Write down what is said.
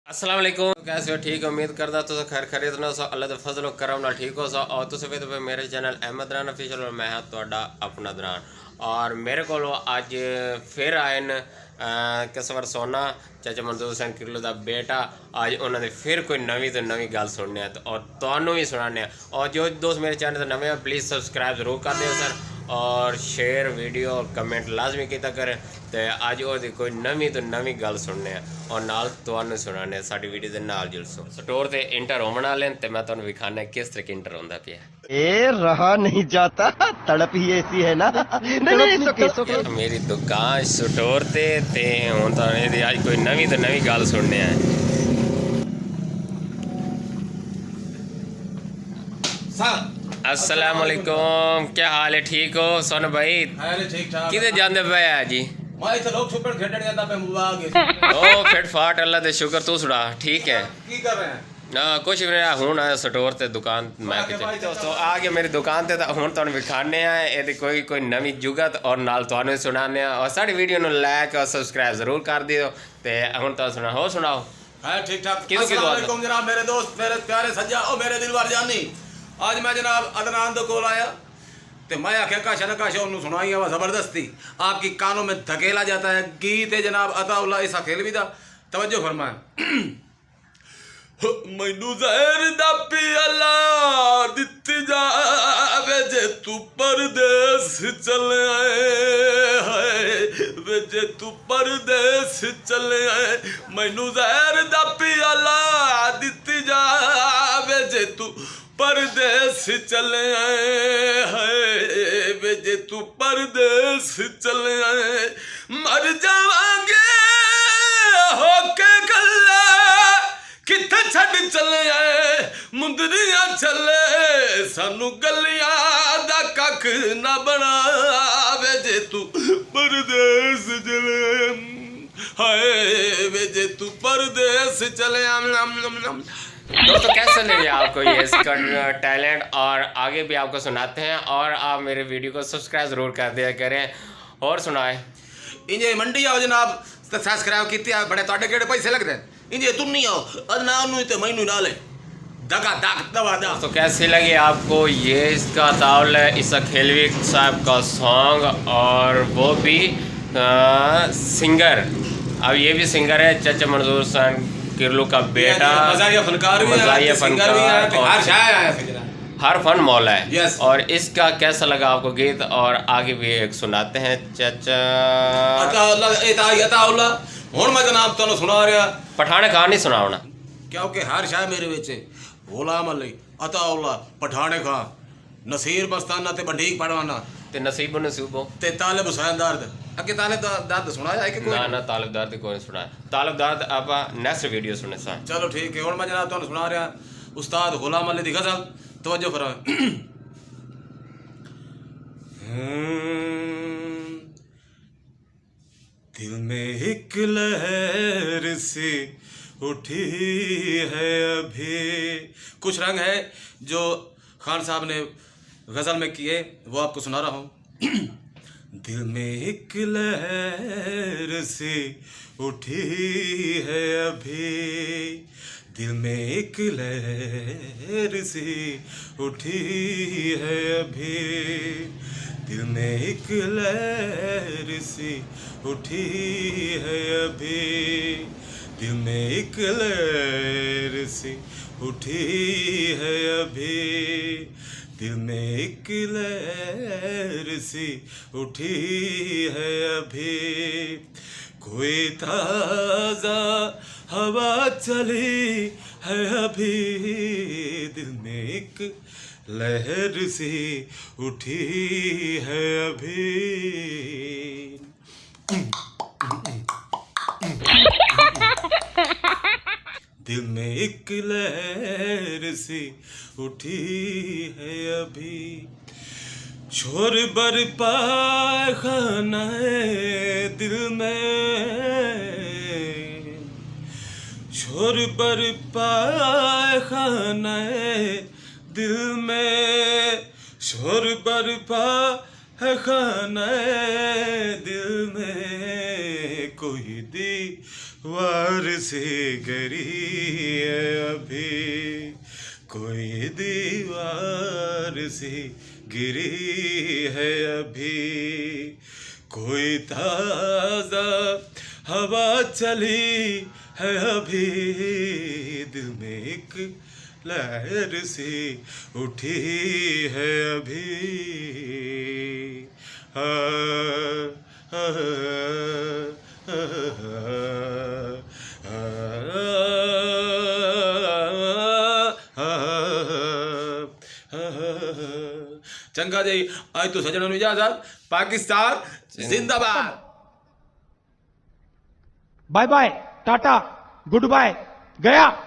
अस्सलाम वालेकुम, कैसे हो? ठीक हो? उम्मीद करदा तुस खैर खरीद ना सो अल्लाह दे फजल करम नाल ठीक हो सो और तुस वे तो मेरे चैनल अहमद दरान ऑफिशियल और मैं हां तुहाडा अपना दरान और मेरे को अज फिर आए न कसवर सोना चाचा मंजूर हुसैन किरलो दा बेटा। अज उन्होंने फिर कोई नवी तो नवी गल सुनने और तुहानू भी सुनाने और जो दोस्त मेरे चैनल से नवे प्लीज़ सब्सक्राइब जरूर कर दियो सर और शेयर वीडियो और कमेंट लाजमी किया करें। तो अज और कोई नवी तो नवी गल सुनने और नाल तुहानू सुनाने साडी वीडियो दे नाल जुलसो। स्टोर ते इंटर होने वाले ते मैं तुहानू विखाना किस तरह इंटर होंदा पिया। ए रहा नहीं जाता, तड़प ही ऐसी है ना। नहीं, मेरी दुकान स्टोर ते हुण तां इहदी अज कोई नवी तो नवी गल सुनने हैं। अस्सलाम वालेकुम, क्या हाल है? ठीक हो सोन भाई? ठीक ठाक किधर जांदे पे है जी? मैं इथे लोग छुपड़ खेडण जांदा पे मुबा गए ओ फिट फाट अल्लाह दे शुक्र तू सुना ठीक है की कर रहे हैं ना कुछ भी नहीं हुण स्टोर ते दुकान मैं दोस्तों आ गया मेरी दुकान ते हुण तुहानू विखाने आ एदी कोई नवी जुगत और नाल तुहानू सुनाने और साडी वीडियो नु लाइक और सब्सक्राइब जरूर कर दियो ते हुण तुहानू सुना हो सुनाओ। हां ठीक ठाक। किदो अस्सलाम वालेकुम जनाब मेरे दोस्त मेरे प्यारे सज्जा और मेरे दिलवार जानी। आज मैं जनाब अदनान दे कोल आया तो मैं आख्या काशा न काशा उन्होंने सुनाई है ज़बरदस्ती आपकी कानों में धकेला जाता है गीत है जनाब अताउल्ला इसा खेलवी दा तवज्जो फरमाए। मैनू जहर दा पियाला दित्ती जावे जे तू परदेस चले आए वे जे तू परदेस चले आए मैनू जहर दा पियाला दित्ती जावे जे तू परदेस चले आए है वे जे तू परदेस चले आए मर जावांगे होके गल्ला किथे छड़ चले आए मुंदरियां चले सानू गलियां दा कख ना बनावे जे तू परदेस चले हाय वे जे तू परदेस चले दोस्तों कैसा लगे आपको ये इसका टैलेंट और आगे भी आपको सुनाते हैं और आप मेरे वीडियो को सब्सक्राइब जरूर कर दिया करें और सुनाए। इंजे मंडी आओ जनाब सब्सक्राइब कीते बड़े ਤੁਹਾਡੇ ਕਿਹੜੇ पैसे लगते हैं इंजे तुम नहीं आओ अदनान नु ते मैनू ना ले दगा दग दवा दा। तो कैसे लगे आपको ये इसका ताउल है ईसा खेलवी साहब का सॉन्ग और वो भी सिंगर अब ये भी सिंगर है चाचा मंजूर हुसैन किरलो का बेटा मज़ाहिया फनकार भी है सिंगर भी है हर शायर आया फिर हर फन मौला है। Yes. और इसका कैसा लगा आपको गीत और आगे भी एक सुनाते हैं चाचा अताउल्ला हुण मैं जनाब तुहानू सुना रहा पठान खान नहीं सुनाओ ना क्योंकि हर शायर मेरे विच गुलाम अली अताउल्ला पठाने खान नसीर मस्ताना ते बंडीक पड़वाना ते नसीब नसूबो ते तालिब हुसैन दर्द अगे तालिब दर्द सुनाया है कि कोई ना तालिब दर्द कोई नहीं सुनाया तालिब दर्द आप नेक्स्ट वीडियो सुने सा। चलो ठीक है हुण मैं जनाब तुहानू सुना रहा उस्ताद गुलाम अली दी गजल तवज्जो फरमाओ। दिल में एक लहर सी उठी है अभी कुछ रंग है जो खान साहब ने गज़ल में किए वो आपको सुना रहा हूँ। दिल में एक लहर सी उठी है अभी दिल में एक लहर सी उठी है अभी दिल में एक लहर सी उठी है अभी दिल में एक लहर सी उठी है अभी दिल में एक लहर सी उठी है अभी कोई ताज़ा हवा चली है अभी दिल में एक लहर सी उठी है अभी। दिल में एक लहर सी उठी है अभी शोर बरपा खाना दिल में शोर बरपा खाना दिल में शोर बरपा है खाना दिल में कोई दीवार से गिरी है अभी, कोई दीवार से गिरी है अभी, कोई ताजा हवा चली है अभी, दिल में एक लहर सी उठी है अभी। चंगा जी, आज तो सजनों इजाजत। पाकिस्तान जिंदाबाद। Bye bye, tata, goodbye, गया।